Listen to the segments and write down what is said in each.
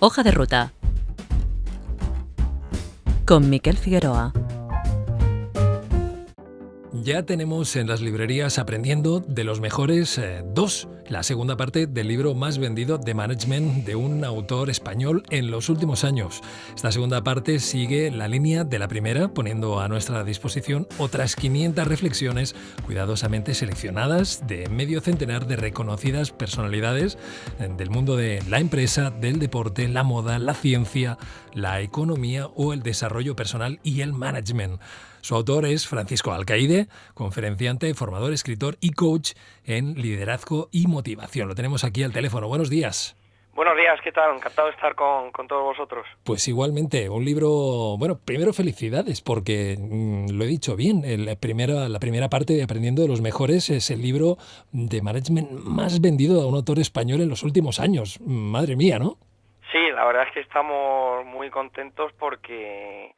Hoja de ruta con Miquel Figueroa. Ya tenemos en las librerías Aprendiendo de los Mejores 2, la segunda parte del libro más vendido de management de un autor español en los últimos años. Esta segunda parte sigue la línea de la primera, poniendo a nuestra disposición otras 500 reflexiones cuidadosamente seleccionadas de medio centenar de reconocidas personalidades del mundo de la empresa, del deporte, la moda, la ciencia, la economía o el desarrollo personal y el management. Su autor es Francisco Alcaide, conferenciante, formador, escritor y coach en liderazgo y motivación. Lo tenemos aquí al teléfono. Buenos días. Buenos días, ¿qué tal? Encantado de estar con todos vosotros. Pues igualmente, un libro, bueno, primero felicidades porque lo he dicho bien, la primera parte de Aprendiendo de los Mejores es el libro de management más vendido de un autor español en los últimos años. Madre mía, ¿no? Sí, la verdad es que estamos muy contentos porque,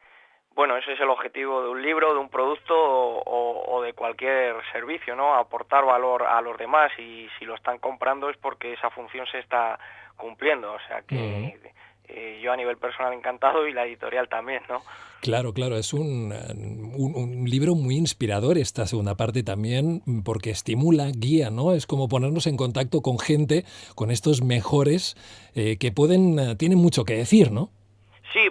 bueno, ese es el objetivo de un libro, de un producto o de cualquier servicio, ¿no? Aportar valor a los demás, y si lo están comprando es porque esa función se está cumpliendo, o sea que yo a nivel personal encantado y la editorial también, ¿no? Claro, es un libro muy inspirador esta segunda parte también, porque estimula, guía, ¿no? Es como ponernos en contacto con gente, con estos mejores que tienen mucho que decir, ¿no? Sí,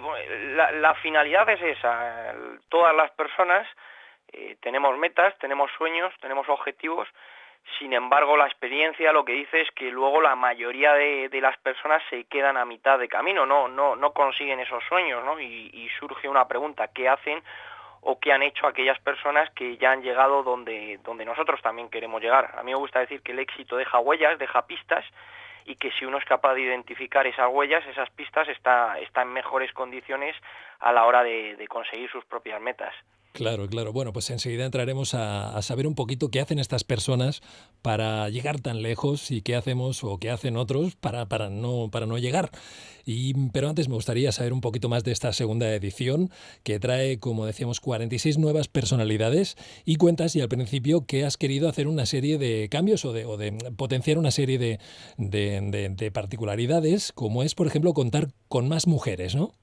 la finalidad es esa. Todas las personas tenemos metas, tenemos sueños, tenemos objetivos. Sin embargo, la experiencia lo que dice es que luego la mayoría de las personas se quedan a mitad de camino, no consiguen esos sueños, ¿no? Y surge una pregunta: ¿qué hacen o qué han hecho aquellas personas que ya han llegado donde nosotros también queremos llegar? A mí me gusta decir que el éxito deja huellas, deja pistas, y que si uno es capaz de identificar esas huellas, esas pistas, está en mejores condiciones a la hora de conseguir sus propias metas. Claro. Bueno, pues enseguida entraremos a saber un poquito qué hacen estas personas para llegar tan lejos y qué hacemos o qué hacen otros para no llegar. Pero antes me gustaría saber un poquito más de esta segunda edición que trae, como decíamos, 46 nuevas personalidades, y cuentas y al principio que has querido hacer una serie de cambios o de potenciar una serie de particularidades, como es, por ejemplo, contar con más mujeres, ¿no?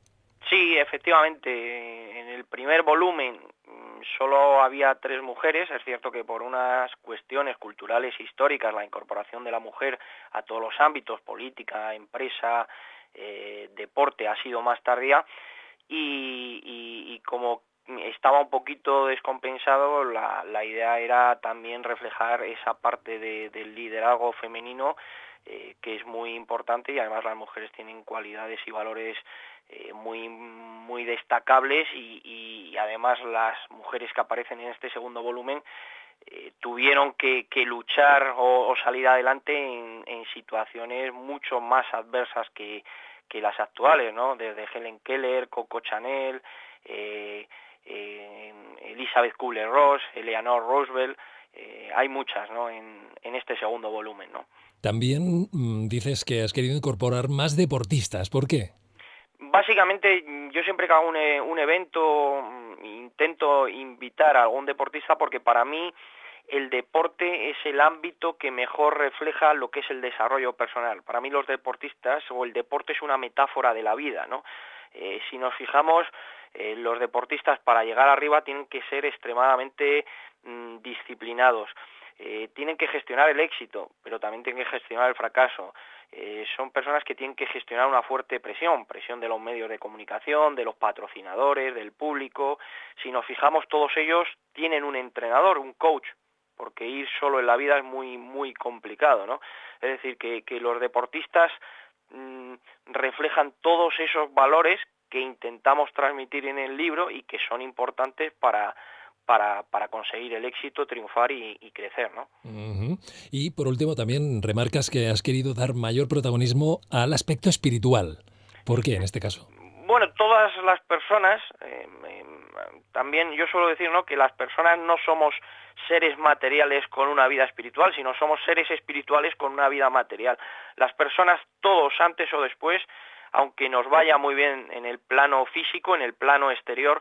Sí, efectivamente. En el primer volumen solo había 3 mujeres. Es cierto que por unas cuestiones culturales e históricas la incorporación de la mujer a todos los ámbitos, política, empresa, deporte, ha sido más tardía, y como estaba un poquito descompensado, la idea era también reflejar esa parte del liderazgo femenino, que es muy importante, y además las mujeres tienen cualidades y valores muy destacables, y además las mujeres que aparecen en este segundo volumen tuvieron que luchar o salir adelante en situaciones mucho más adversas que las actuales, ¿no? Desde Helen Keller, Coco Chanel, Elizabeth Kubler-Ross, Eleanor Roosevelt. Hay muchas, ¿no? En este segundo volumen, ¿no? También dices que has querido incorporar más deportistas. ¿Por qué? Básicamente, yo siempre que hago un evento intento invitar a algún deportista, porque para mí el deporte es el ámbito que mejor refleja lo que es el desarrollo personal. Para mí los deportistas, o el deporte, es una metáfora de la vida, ¿no? Si nos fijamos, los deportistas para llegar arriba tienen que ser extremadamente disciplinados. Tienen que gestionar el éxito, pero también tienen que gestionar el fracaso. Son personas que tienen que gestionar una fuerte presión de los medios de comunicación, de los patrocinadores, del público. Si nos fijamos, todos ellos tienen un entrenador, un coach, porque ir solo en la vida es muy complicado, ¿no? Es decir, que los deportistas reflejan todos esos valores que intentamos transmitir en el libro y que son importantes para conseguir el éxito, triunfar y crecer, ¿no? Uh-huh. Y por último también remarcas que has querido dar mayor protagonismo al aspecto espiritual. ¿Por qué en este caso? Bueno, todas las personas, también yo suelo decir, ¿no?, que las personas no somos seres materiales con una vida espiritual, sino somos seres espirituales con una vida material. Las personas, todos, antes o después, aunque nos vaya muy bien en el plano físico, en el plano exterior,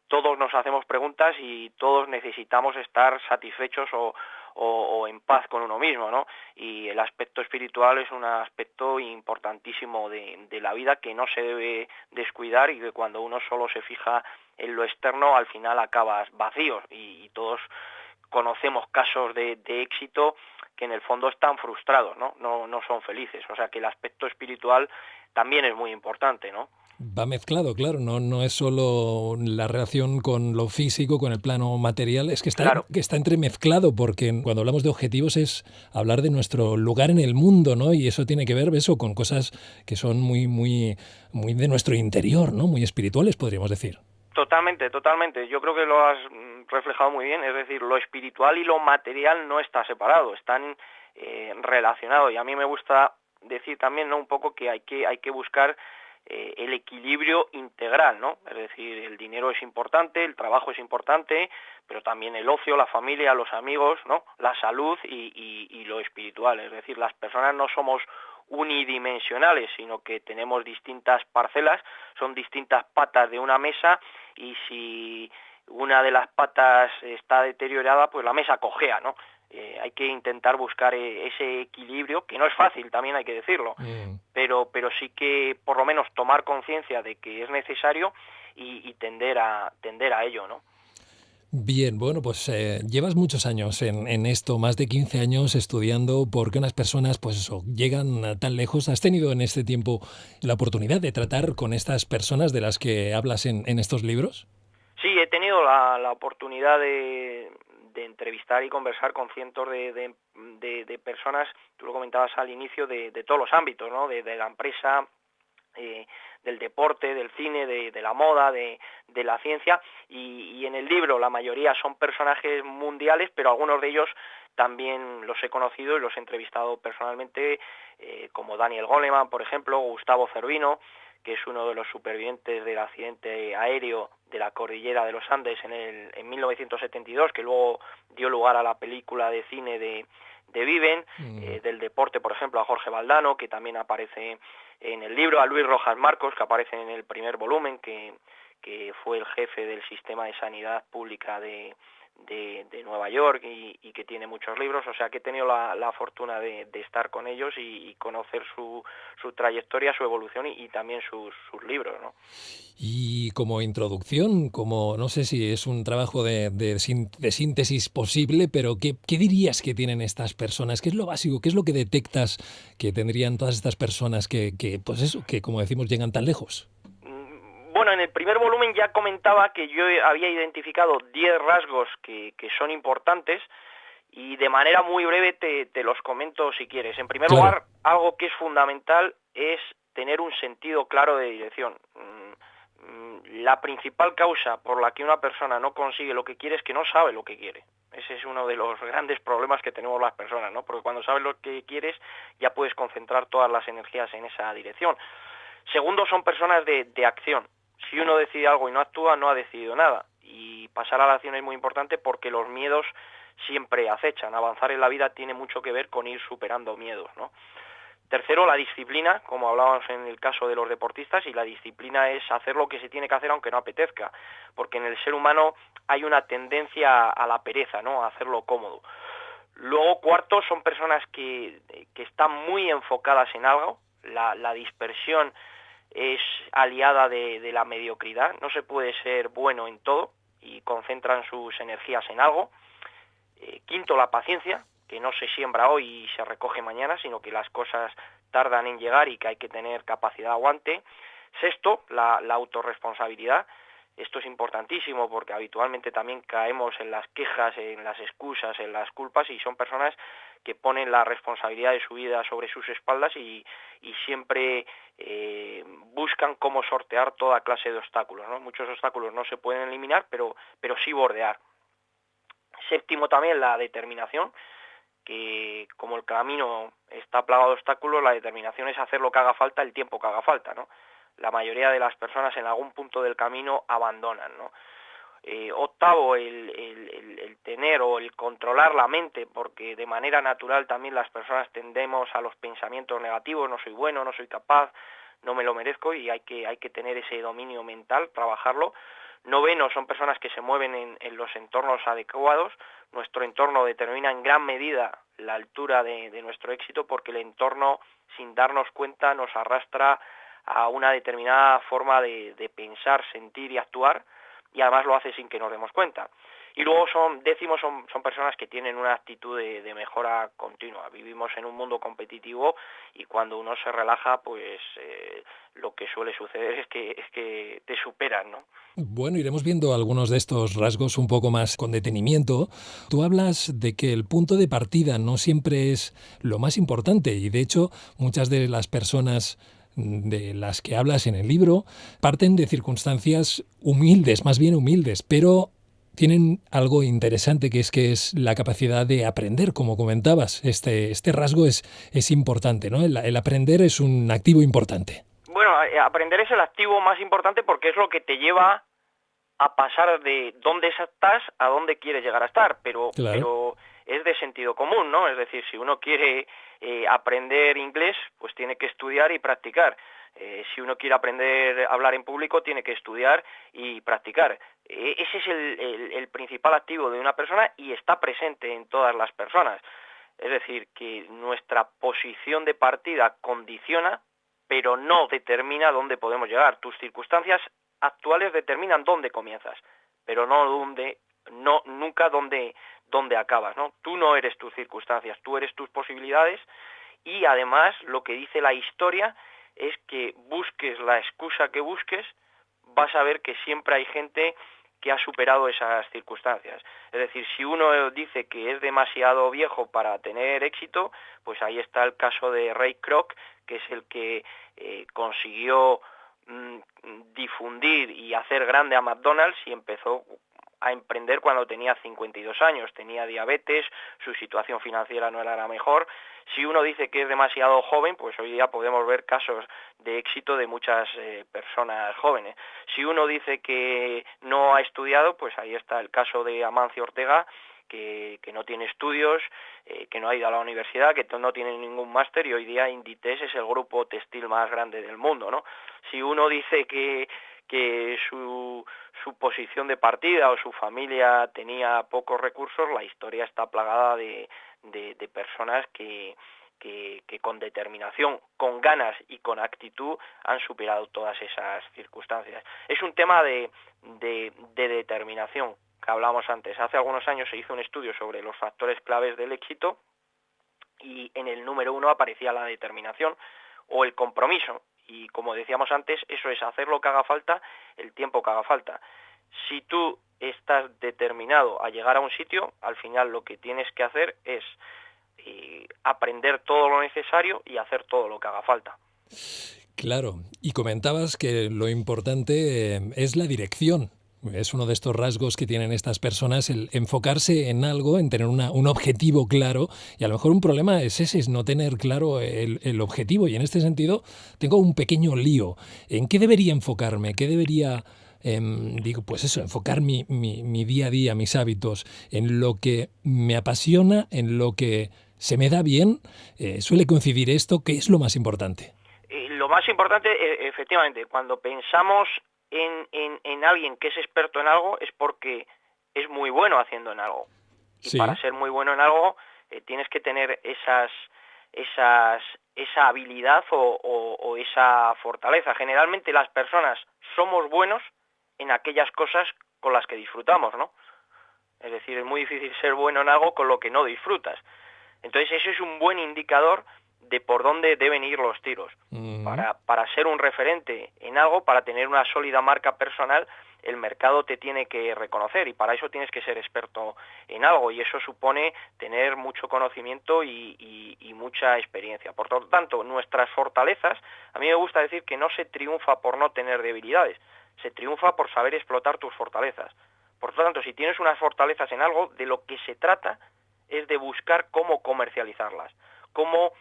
todos nos hacemos preguntas y todos necesitamos estar satisfechos o o en paz con uno mismo, ¿no? Y el aspecto espiritual es un aspecto importantísimo de la vida que no se debe descuidar, y que cuando uno solo se fija en lo externo, al final acabas vacío, y todos conocemos casos de éxito que en el fondo están frustrados, ¿no? No son felices. O sea que el aspecto espiritual también es muy importante, ¿no? Va mezclado, claro, no es solo la relación con lo físico, con el plano material, es Claro. que está entremezclado, porque cuando hablamos de objetivos es hablar de nuestro lugar en el mundo, ¿no? Y eso tiene que ver, eso, con cosas que son muy de nuestro interior, ¿no? Muy espirituales, podríamos decir. Totalmente. Yo creo que lo has reflejado muy bien. Es decir, lo espiritual y lo material no está separado, están relacionados. Y a mí me gusta decir también, ¿no?, un poco que hay que buscar el equilibrio integral, ¿no? Es decir, el dinero es importante, el trabajo es importante, pero también el ocio, la familia, los amigos, ¿no?, la salud y lo espiritual. Es decir, las personas no somos unidimensionales, sino que tenemos distintas parcelas, son distintas patas de una mesa, y si una de las patas está deteriorada, pues la mesa cojea, ¿no? Hay que intentar buscar ese equilibrio, que no es fácil, también hay que decirlo, pero sí que por lo menos tomar conciencia de que es necesario y tender a ello, ¿no? Bien, bueno, pues llevas muchos años en esto, más de 15 años estudiando por qué unas personas, pues eso, llegan tan lejos. ¿Has tenido en este tiempo la oportunidad de tratar con estas personas de las que hablas en estos libros? Sí, he tenido la oportunidad de entrevistar y conversar con cientos de personas. Tú lo comentabas al inicio, de todos los ámbitos, ¿no? De la empresa, del deporte, del cine, de la moda, de la ciencia, y en el libro la mayoría son personajes mundiales, pero algunos de ellos también los he conocido y los he entrevistado personalmente, como Daniel Goleman, por ejemplo, Gustavo Cervino, que es uno de los supervivientes del accidente aéreo de la cordillera de los Andes en 1972, que luego dio lugar a la película de cine de Viven, del deporte, por ejemplo, a Jorge Valdano, que también aparece en el libro, a Luis Rojas Marcos, que aparece en el primer volumen, que fue el jefe del sistema de sanidad pública de Nueva York, y que tiene muchos libros. O sea que he tenido la fortuna de estar con ellos y conocer su trayectoria, su evolución y también sus libros, ¿no? Y como introducción, como no sé si es un trabajo de síntesis posible, pero ¿qué dirías que tienen estas personas? ¿Qué es lo básico? ¿Qué es lo que detectas que tendrían todas estas personas pues eso, que como decimos, llegan tan lejos? Bueno, en el primer volumen ya comentaba que yo había identificado 10 rasgos que son importantes, y de manera muy breve te los comento si quieres. En primer lugar, algo que es fundamental es tener un sentido claro de dirección. La principal causa por la que una persona no consigue lo que quiere es que no sabe lo que quiere. Ese es uno de los grandes problemas que tenemos las personas, ¿no? Porque cuando sabes lo que quieres, ya puedes concentrar todas las energías en esa dirección. Segundo, son personas de acción. Si uno decide algo y no actúa, no ha decidido nada. Y pasar a la acción es muy importante, porque los miedos siempre acechan. Avanzar en la vida tiene mucho que ver con ir superando miedos, ¿no? Tercero, la disciplina, como hablábamos en el caso de los deportistas, y la disciplina es hacer lo que se tiene que hacer aunque no apetezca, porque en el ser humano hay una tendencia a la pereza, ¿no?, a hacerlo cómodo. Luego, cuarto, son personas que están muy enfocadas en algo. La dispersión es aliada de la mediocridad. No se puede ser bueno en todo, y concentran sus energías en algo. Quinto, la paciencia, que no se siembra hoy y se recoge mañana, sino que las cosas tardan en llegar y que hay que tener capacidad de aguante. Sexto, la autorresponsabilidad. Esto es importantísimo, porque habitualmente también caemos en las quejas, en las excusas, en las culpas, y son personas que ponen la responsabilidad de su vida sobre sus espaldas y siempre buscan cómo sortear toda clase de obstáculos, ¿no? Muchos obstáculos no se pueden eliminar, pero sí bordear. Séptimo, también la determinación, que como el camino está plagado de obstáculos, la determinación es hacer lo que haga falta, el tiempo que haga falta, ¿no? La mayoría de las personas en algún punto del camino abandonan, ¿no? Octavo, el tener o el controlar la mente, porque de manera natural también las personas tendemos a los pensamientos negativos: no soy bueno, no soy capaz, no me lo merezco, y hay que tener ese dominio mental, trabajarlo. Noveno, son personas que se mueven en los entornos adecuados. Nuestro entorno determina en gran medida la altura de nuestro éxito, porque el entorno, sin darnos cuenta, nos arrastra a una determinada forma de pensar, sentir y actuar, y además lo hace sin que nos demos cuenta. Y luego son personas que tienen una actitud de mejora continua. Vivimos en un mundo competitivo y cuando uno se relaja, pues lo que suele suceder es que te superan, ¿no? Bueno, iremos viendo algunos de estos rasgos un poco más con detenimiento. Tú hablas de que el punto de partida no siempre es lo más importante y, de hecho, muchas de las personas de las que hablas en el libro parten de circunstancias humildes, más bien humildes, pero tienen algo interesante que es la capacidad de aprender, como comentabas. Este rasgo es importante, ¿no? El aprender es un activo importante. Bueno, aprender es el activo más importante porque es lo que te lleva a pasar de dónde estás a dónde quieres llegar a estar, pero es de sentido común, ¿no? Es decir, si uno quiere aprender inglés, pues tiene que estudiar y practicar. Si uno quiere aprender a hablar en público, tiene que estudiar y practicar. Ese es el principal activo de una persona y está presente en todas las personas. Es decir, que nuestra posición de partida condiciona, pero no determina dónde podemos llegar. Tus circunstancias actuales determinan dónde comienzas, pero nunca dónde acabas, ¿no? Tú no eres tus circunstancias, tú eres tus posibilidades, y además lo que dice la historia es que busques la excusa que busques, vas a ver que siempre hay gente que ha superado esas circunstancias. Es decir, si uno dice que es demasiado viejo para tener éxito, pues ahí está el caso de Ray Kroc, que es el que consiguió difundir y hacer grande a McDonald's y empezó a emprender cuando tenía 52 años, tenía diabetes, su situación financiera no era la mejor. Si uno dice que es demasiado joven, pues hoy día podemos ver casos de éxito de muchas personas jóvenes. Si uno dice que no ha estudiado, pues ahí está el caso de Amancio Ortega, que no tiene estudios, que no ha ido a la universidad, que no tiene ningún máster, y hoy día Inditex es el grupo textil más grande del mundo, ¿no? Si uno dice que su posición de partida o su familia tenía pocos recursos, la historia está plagada de personas que con determinación, con ganas y con actitud han superado todas esas circunstancias. Es un tema de determinación que hablábamos antes. Hace algunos años se hizo un estudio sobre los factores claves del éxito y en el número 1 aparecía la determinación o el compromiso. Y como decíamos antes, eso es hacer lo que haga falta, el tiempo que haga falta. Si tú estás determinado a llegar a un sitio, al final lo que tienes que hacer es aprender todo lo necesario y hacer todo lo que haga falta. Claro, y comentabas que lo importante es la dirección. Es uno de estos rasgos que tienen estas personas, el enfocarse en algo, en tener un objetivo claro, y a lo mejor un problema es ese, es no tener claro el objetivo. Y en este sentido tengo un pequeño lío. ¿En qué debería enfocarme? ¿Qué debería, enfocar mi día a día, mis hábitos, en lo que me apasiona, en lo que se me da bien? ¿Suele coincidir esto? ¿Qué es lo más importante? Lo más importante, efectivamente, cuando pensamos en alguien que es experto en algo, es porque es muy bueno haciendo en algo. Y sí. Para ser muy bueno en algo, tienes que tener esa habilidad o esa fortaleza. Generalmente las personas somos buenos en aquellas cosas con las que disfrutamos, ¿no? Es decir, es muy difícil ser bueno en algo con lo que no disfrutas. Entonces eso es un buen indicador de por dónde deben ir los tiros. Para ser un referente en algo, para tener una sólida marca personal, el mercado te tiene que reconocer y para eso tienes que ser experto en algo, y eso supone tener mucho conocimiento y mucha experiencia. Por lo tanto, nuestras fortalezas, a mí me gusta decir que no se triunfa por no tener debilidades, se triunfa por saber explotar tus fortalezas. Por lo tanto, si tienes unas fortalezas en algo, de lo que se trata es de buscar cómo comercializarlas, cómo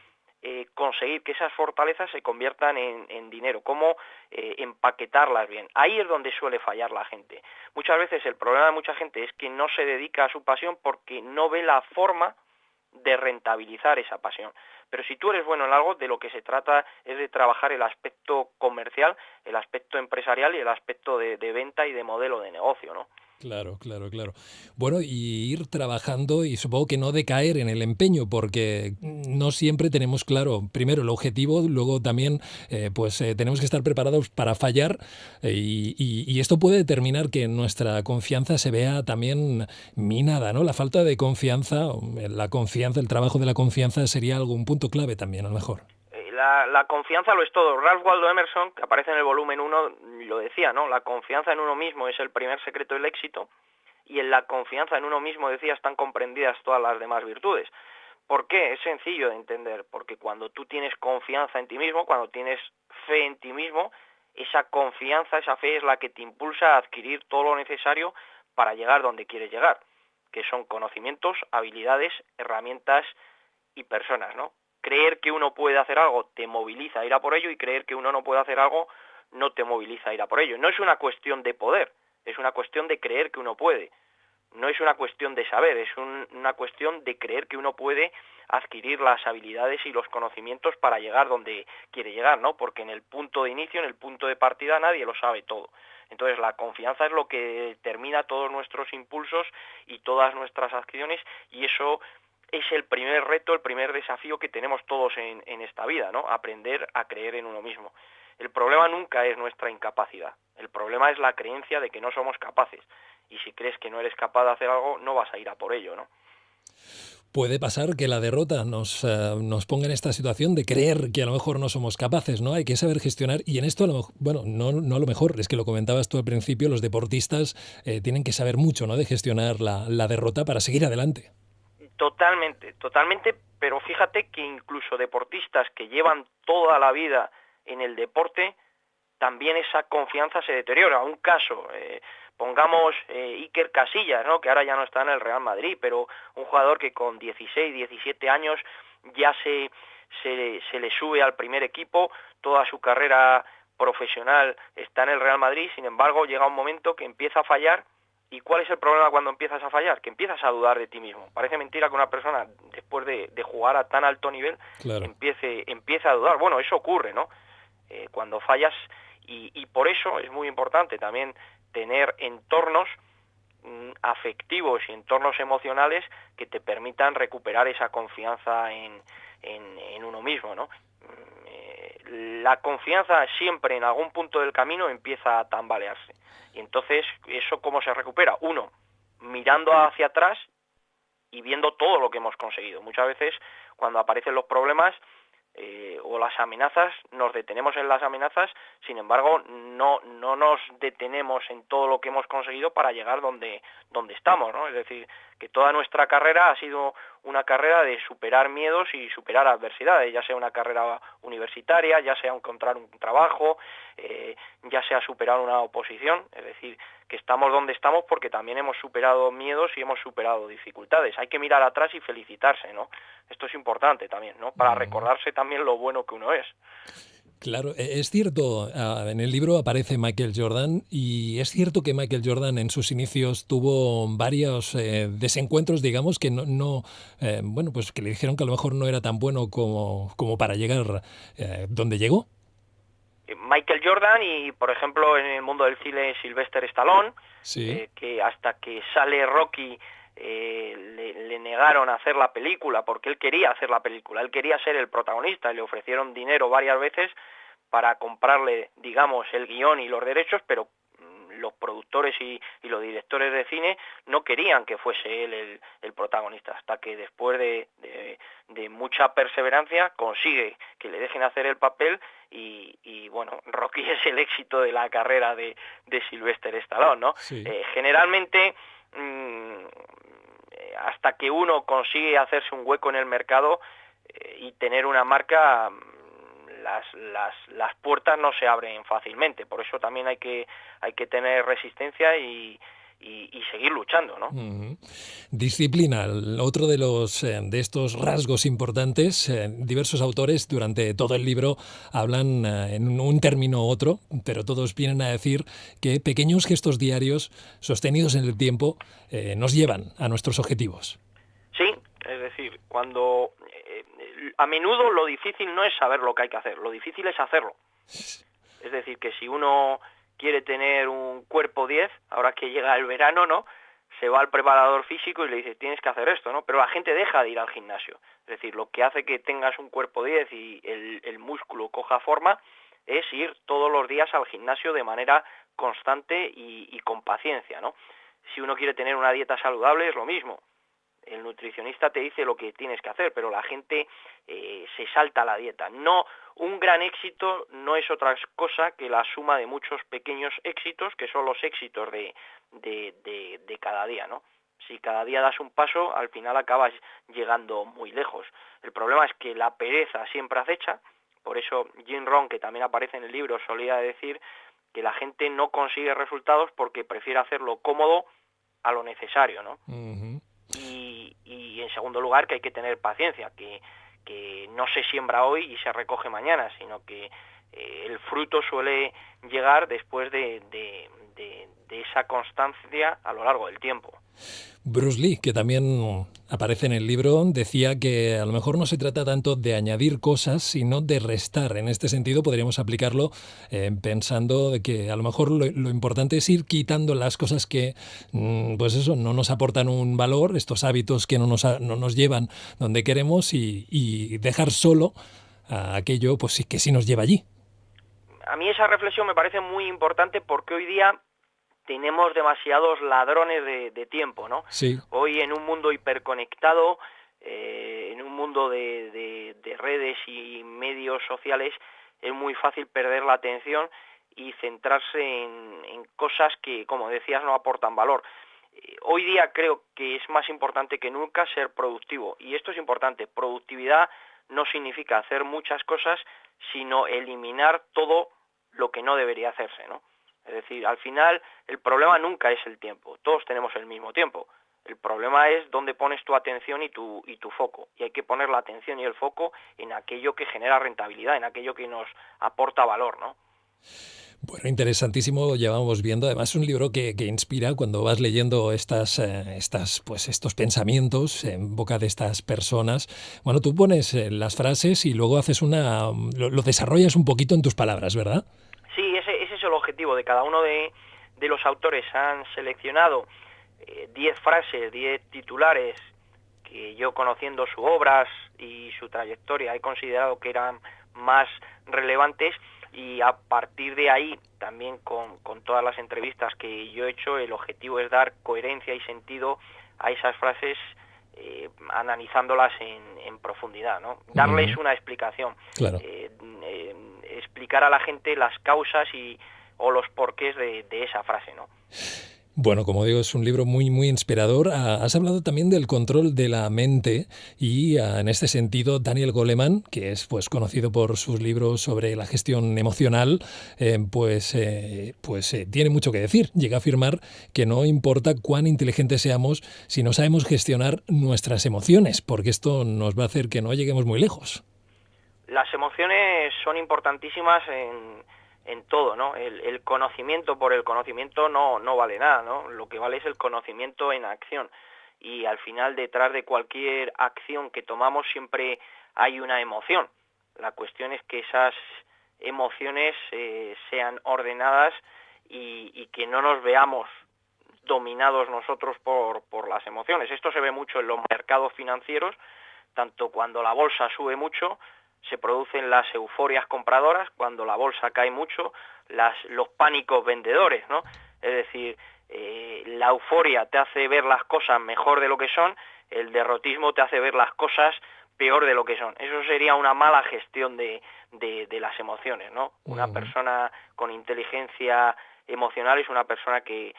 conseguir que esas fortalezas se conviertan en dinero, cómo empaquetarlas bien. Ahí es donde suele fallar la gente. Muchas veces el problema de mucha gente es que no se dedica a su pasión porque no ve la forma de rentabilizar esa pasión. Pero si tú eres bueno en algo, de lo que se trata es de trabajar el aspecto comercial, el aspecto empresarial y el aspecto de venta y de modelo de negocio, ¿no? Claro, claro, claro. Bueno, y ir trabajando y supongo que no decaer en el empeño, porque no siempre tenemos claro, primero el objetivo, luego también tenemos que estar preparados para fallar y esto puede determinar que nuestra confianza se vea también minada, ¿no? La falta de confianza, el trabajo de la confianza sería algún punto clave también, a lo mejor. La confianza lo es todo. Ralph Waldo Emerson, que aparece en el volumen 1, lo decía, ¿no? La confianza en uno mismo es el primer secreto del éxito, y en la confianza en uno mismo, decía, están comprendidas todas las demás virtudes. ¿Por qué? Es sencillo de entender, porque cuando tú tienes confianza en ti mismo, cuando tienes fe en ti mismo, esa confianza, esa fe es la que te impulsa a adquirir todo lo necesario para llegar donde quieres llegar, que son conocimientos, habilidades, herramientas y personas, ¿no? Creer que uno puede hacer algo te moviliza a ir a por ello, y creer que uno no puede hacer algo no te moviliza a ir a por ello. No es una cuestión de poder, es una cuestión de creer que uno puede. No es una cuestión de saber, es una cuestión de creer que uno puede adquirir las habilidades y los conocimientos para llegar donde quiere llegar, ¿no? Porque en el punto de inicio, en el punto de partida, nadie lo sabe todo. Entonces la confianza es lo que determina todos nuestros impulsos y todas nuestras acciones, y eso es el primer reto, el primer desafío que tenemos todos en esta vida, ¿no? Aprender a creer en uno mismo. El problema nunca es nuestra incapacidad, el problema es la creencia de que no somos capaces, y si crees que no eres capaz de hacer algo, no vas a ir a por ello, ¿no? Puede pasar que la derrota nos ponga en esta situación de creer que a lo mejor no somos capaces, ¿no? Hay que saber gestionar, y en esto, no a lo mejor, es que lo comentabas tú al principio, los deportistas tienen que saber mucho, ¿no? De gestionar la derrota para seguir adelante. Totalmente, pero fíjate que incluso deportistas que llevan toda la vida en el deporte, también esa confianza se deteriora. Un caso, pongamos Iker Casillas, ¿no? Que ahora ya no está en el Real Madrid, pero un jugador que con 16, 17 años ya se le sube al primer equipo, toda su carrera profesional está en el Real Madrid, sin embargo llega un momento que empieza a fallar. ¿Y cuál es el problema cuando empiezas a fallar? Que empiezas a dudar de ti mismo. Parece mentira que una persona, después de jugar a tan alto nivel, claro, empiece a dudar. Bueno, eso ocurre, ¿no? Cuando fallas, y por eso es muy importante también tener entornos afectivos y entornos emocionales que te permitan recuperar esa confianza en uno mismo, ¿no? La confianza siempre en algún punto del camino empieza a tambalearse. Y entonces, ¿eso cómo se recupera? Uno, mirando hacia atrás y viendo todo lo que hemos conseguido. Muchas veces, cuando aparecen los problemas o las amenazas, nos detenemos en las amenazas, sin embargo, no nos detenemos en todo lo que hemos conseguido para llegar donde estamos, ¿no? Es decir, que toda nuestra carrera ha sido una carrera de superar miedos y superar adversidades, ya sea una carrera universitaria, ya sea encontrar un trabajo, ya sea superar una oposición. Es decir, que estamos donde estamos porque también hemos superado miedos y hemos superado dificultades. Hay que mirar atrás y felicitarse, ¿no? Esto es importante también, ¿no? Para recordarse también lo bueno que uno es. Claro, es cierto, en el libro aparece Michael Jordan, y es cierto que Michael Jordan en sus inicios tuvo varios desencuentros, digamos, que pues que le dijeron que a lo mejor no era tan bueno como para llegar donde llegó. Michael Jordan y, por ejemplo, en el mundo del cine, Sylvester Stallone, sí. Que hasta que sale Rocky le negaron a hacer la película, porque él quería hacer la película, él quería ser el protagonista, y le ofrecieron dinero varias veces para comprarle, digamos, el guión y los derechos, pero los productores y los directores de cine no querían que fuese él el protagonista, hasta que después de mucha perseverancia consigue que le dejen hacer el papel, y bueno, Rocky es el éxito de la carrera de Sylvester Stallone, ¿no? Sí. Generalmente hasta que uno consigue hacerse un hueco en el mercado y tener una marca, las puertas no se abren fácilmente. Por eso también hay que tener resistencia y seguir luchando, ¿no? Disciplina, otro de estos rasgos importantes. Diversos autores durante todo el libro hablan en un término u otro, pero todos vienen a decir que pequeños gestos diarios sostenidos en el tiempo nos llevan a nuestros objetivos. Sí, es decir, a menudo lo difícil no es saber lo que hay que hacer, lo difícil es hacerlo. Es Es decir, que si uno quiere tener un cuerpo 10, ahora que llega el verano, ¿no?, se va al preparador físico y le dice, tienes que hacer esto, ¿no? Pero la gente deja de ir al gimnasio. Es decir, lo que hace que tengas un cuerpo 10 y el músculo coja forma es ir todos los días al gimnasio de manera constante y con paciencia, ¿no? Si uno quiere tener una dieta saludable es lo mismo. El nutricionista te dice lo que tienes que hacer, pero la gente se salta la dieta. No, un gran éxito no es otra cosa que la suma de muchos pequeños éxitos, que son los éxitos de cada día, ¿no? Si cada día das un paso, al final acabas llegando muy lejos. El problema es que la pereza siempre acecha. Por eso Jim Rohn, que también aparece en el libro, solía decir que la gente no consigue resultados porque prefiere hacerlo cómodo a lo necesario, ¿no? Uh-huh. Y en segundo lugar, que hay que tener paciencia, que no se siembra hoy y se recoge mañana, sino que el fruto suele llegar después de esa constancia a lo largo del tiempo. Bruce Lee, que también aparece en el libro, decía que a lo mejor no se trata tanto de añadir cosas, sino de restar. En este sentido podríamos aplicarlo pensando de que a lo mejor lo importante es ir quitando las cosas que, pues eso, no nos aportan un valor, estos hábitos que no nos llevan donde queremos y dejar solo aquello pues, que sí nos lleva allí. A mí esa reflexión me parece muy importante porque hoy día tenemos demasiados ladrones de tiempo, ¿no? Sí. Hoy en un mundo hiperconectado, en un mundo de redes y medios sociales, es muy fácil perder la atención y centrarse en cosas que, como decías, no aportan valor. Hoy día creo que es más importante que nunca ser productivo, y esto es importante. Productividad no significa hacer muchas cosas, sino eliminar todo lo que no debería hacerse, ¿no? Es decir, al final el problema nunca es el tiempo, todos tenemos el mismo tiempo. El problema es dónde pones tu atención y tu foco, y hay que poner la atención y el foco en aquello que genera rentabilidad, en aquello que nos aporta valor, ¿no? Bueno, interesantísimo, ya vamos viendo. Además, es un libro que inspira cuando vas leyendo estos pensamientos en boca de estas personas. Bueno, tú pones las frases y luego haces lo desarrollas un poquito en tus palabras, ¿verdad? Sí, ese es el objetivo de cada uno de los autores. Han seleccionado 10 frases, 10 titulares que yo, conociendo sus obras y su trayectoria, he considerado que eran más relevantes, y a partir de ahí, también con todas las entrevistas que yo he hecho, el objetivo es dar coherencia y sentido a esas frases, analizándolas en profundidad, ¿no? Darles una explicación, claro. Explicar a la gente las causas o los porqués de esa frase, ¿no? Bueno, como digo, es un libro muy, muy inspirador. Has hablado también del control de la mente y en este sentido Daniel Goleman, que es pues conocido por sus libros sobre la gestión emocional, tiene mucho que decir. Llega a afirmar que no importa cuán inteligentes seamos si no sabemos gestionar nuestras emociones, porque esto nos va a hacer que no lleguemos muy lejos. Las emociones son importantísimas en todo, ¿no? El conocimiento por el conocimiento no vale nada, ¿no? Lo que vale es el conocimiento en acción. Y al final, detrás de cualquier acción que tomamos siempre hay una emoción. La cuestión es que esas emociones sean ordenadas y que no nos veamos dominados nosotros por las emociones. Esto se ve mucho en los mercados financieros, tanto cuando la bolsa sube mucho, se producen las euforias compradoras, cuando la bolsa cae mucho, los pánicos vendedores, ¿no? Es decir, la euforia te hace ver las cosas mejor de lo que son, el derrotismo te hace ver las cosas peor de lo que son. Eso sería una mala gestión de las emociones, ¿no? Una persona con inteligencia emocional es una persona que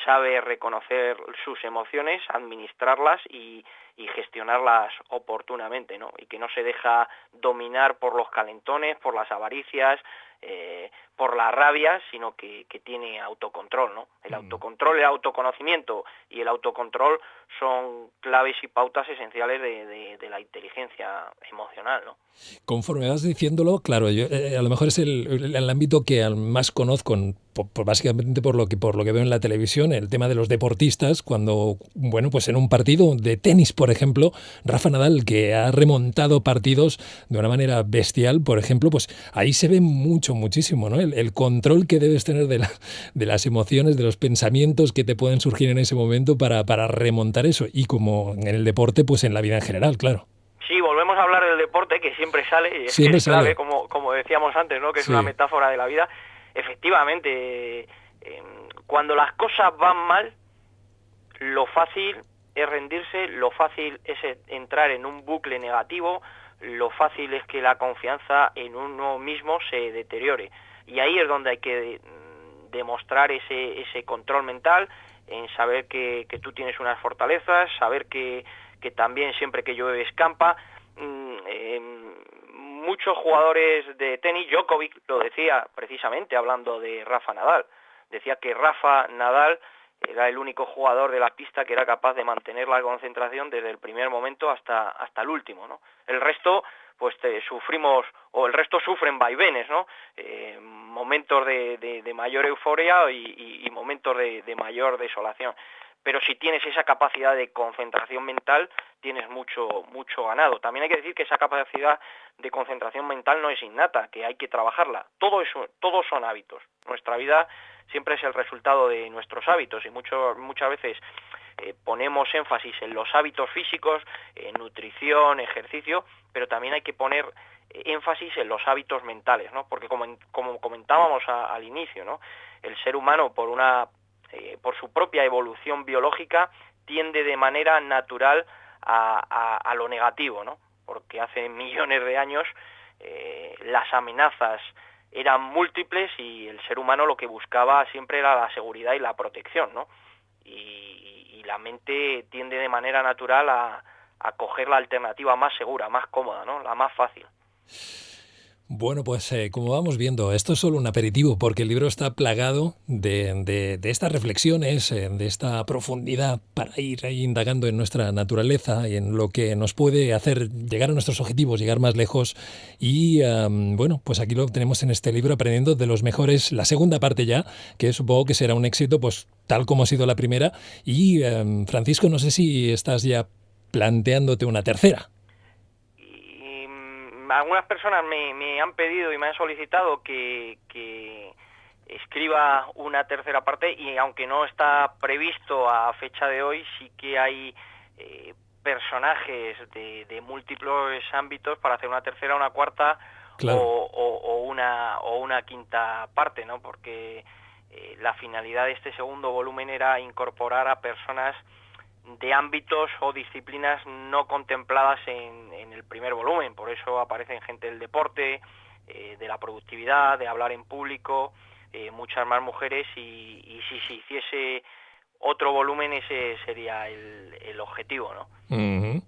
sabe reconocer sus emociones, administrarlas y gestionarlas oportunamente, ¿no? Y que no se deja dominar por los calentones, por las avaricias, por la rabia, sino que tiene autocontrol, ¿no? El autocontrol, el autoconocimiento y el autocontrol son claves y pautas esenciales de la inteligencia emocional, ¿no? Conforme vas diciéndolo, claro, yo, a lo mejor es el ámbito que más conozco, básicamente por lo que veo en la televisión, el tema de los deportistas, cuando, bueno, pues en un partido de tenis, por ejemplo, Rafa Nadal, que ha remontado partidos de una manera bestial, por ejemplo, pues ahí se ve muchísimo, ¿no? el control que debes tener de las emociones, de los pensamientos que te pueden surgir en ese momento para remontar eso. Y como en el deporte, pues en la vida en general, claro. Sí, volvemos a hablar del deporte, que siempre sale, y es Siempre que es clave, sale. como decíamos antes, ¿no? Que es Sí. una metáfora de la vida. Efectivamente, cuando las cosas van mal, lo fácil es rendirse, lo fácil es entrar en un bucle negativo, lo fácil es que la confianza en uno mismo se deteriore. Y ahí es donde hay que demostrar ese control mental, en saber que tú tienes unas fortalezas, saber que también siempre que llueve escampa. Muchos jugadores de tenis, Djokovic lo decía precisamente hablando de Rafa Nadal, decía que Rafa Nadal era el único jugador de la pista que era capaz de mantener la concentración desde el primer momento hasta el último, ¿no? El resto, pues sufrimos, o el resto sufren vaivenes, ¿no? Momentos de mayor euforia y momentos de mayor desolación. Pero si tienes esa capacidad de concentración mental, tienes mucho ganado. También hay que decir que esa capacidad de concentración mental no es innata, que hay que trabajarla. Todos son hábitos. Nuestra vida siempre es el resultado de nuestros hábitos y muchas veces ponemos énfasis en los hábitos físicos, en nutrición, ejercicio, pero también hay que poner énfasis en los hábitos mentales, ¿no? Porque como comentábamos al inicio, ¿no? El ser humano por su propia evolución biológica tiende de manera natural a lo negativo, ¿no? Porque hace millones de años las amenazas eran múltiples y el ser humano lo que buscaba siempre era la seguridad y la protección, ¿no? Y la mente tiende de manera natural a coger la alternativa más segura, más cómoda, ¿no? La más fácil. Bueno, pues como vamos viendo, esto es solo un aperitivo porque el libro está plagado de estas reflexiones, de esta profundidad para ir ahí indagando en nuestra naturaleza y en lo que nos puede hacer llegar a nuestros objetivos, llegar más lejos. Y bueno, pues aquí lo tenemos en este libro, aprendiendo de los mejores, la segunda parte ya, que supongo que será un éxito, pues tal como ha sido la primera. Y Francisco, no sé si estás ya planteándote una tercera. Algunas personas me han pedido y me han solicitado que escriba una tercera parte y aunque no está previsto a fecha de hoy, sí que hay personajes de múltiples ámbitos para hacer una tercera, una cuarta, claro, o una quinta parte, ¿no? Porque la finalidad de este segundo volumen era incorporar a personas de ámbitos o disciplinas no contempladas en el primer volumen. Por eso aparecen gente del deporte, de la productividad, de hablar en público, muchas más mujeres y si se hiciese otro volumen ese sería el objetivo, ¿no? Uh-huh.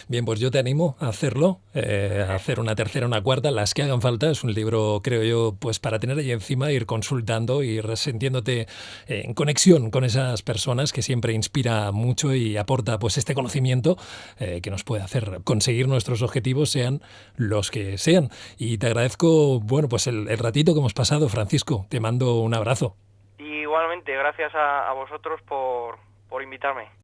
Bien, pues yo te animo a hacerlo, a hacer una tercera, una cuarta, las que hagan falta. Es un libro, creo yo, pues para tener ahí encima, ir consultando, ir sintiéndote en conexión con esas personas, que siempre inspira mucho y aporta pues este conocimiento que nos puede hacer conseguir nuestros objetivos, sean los que sean. Y te agradezco, bueno, pues el ratito que hemos pasado, Francisco. Te mando un abrazo. Y igualmente, gracias a vosotros por invitarme.